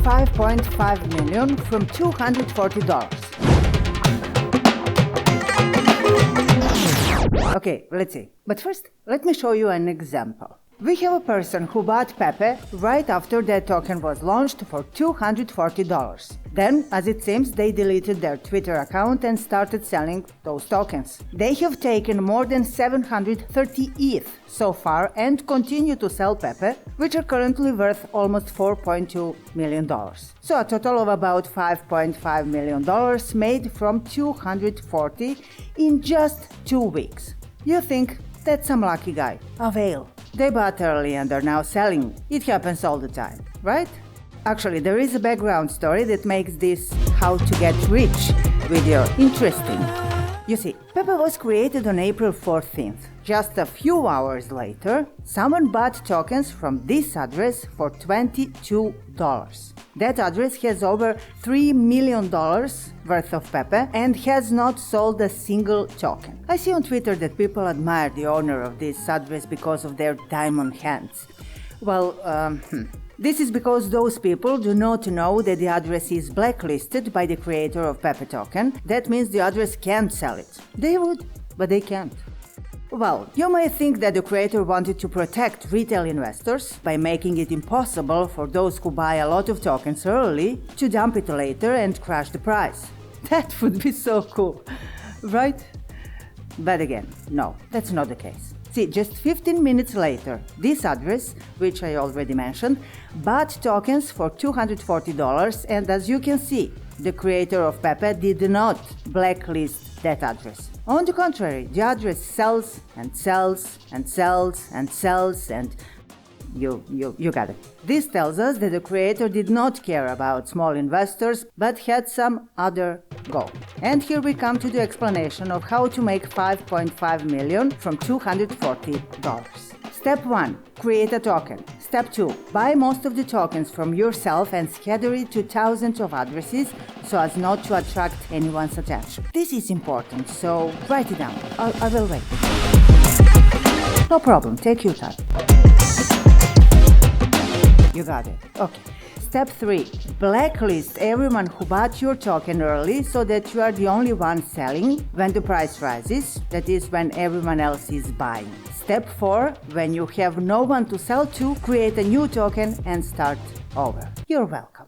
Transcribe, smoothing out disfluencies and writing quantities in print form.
5.5 million from $240. Okay, let's see. But first, let me show you an example. We have a person who bought Pepe right after that token was launched for $240. Then, as it seems, they deleted their Twitter account and started selling those tokens. They have taken more than 730 ETH so far and continue to sell Pepe, which are currently worth almost $4.2 million. So a total of about $5.5 million made from 240 in just 2 weeks. You think that's some lucky guy. Avail. They bought early and are now selling. It happens all the time, right? Actually, there is a background story that makes this how to get rich video interesting. You see, Pepe was created on April 14th. Just a few hours later, someone bought tokens from this address for $22. That address has over $3 million worth of Pepe and has not sold a single token. I see on Twitter that people admire the owner of this address because of their diamond hands. Well, this is because those people do not know that the address is blacklisted by the creator of Pepe token. That means the address can't sell it. They would, but they can't. Well, you may think that the creator wanted to protect retail investors by making it impossible for those who buy a lot of tokens early to dump it later and crash the price. That would be so cool, right? But again, no, that's not the case. See, just 15 minutes later, this address, which I already mentioned, bought tokens for $240, and as you can see, the creator of Pepe did not blacklist that address. On the contrary, the address sells and sells and sells and sells and you got it. This tells us that the creator did not care about small investors but had some other goal. And here we come to the explanation of how to make $5.5 million from $240. Step 1. Create a token. Step 2. Buy most of the tokens from yourself and scatter it to thousands of addresses so as not to attract anyone's attention. This is important, so write it down. I will wait. No problem, take your time. You got it. Okay. Step 3. Blacklist everyone who bought your token early so that you are the only one selling when the price rises, that is when everyone else is buying. Step 4. When you have no one to sell to, create a new token and start over. You're welcome.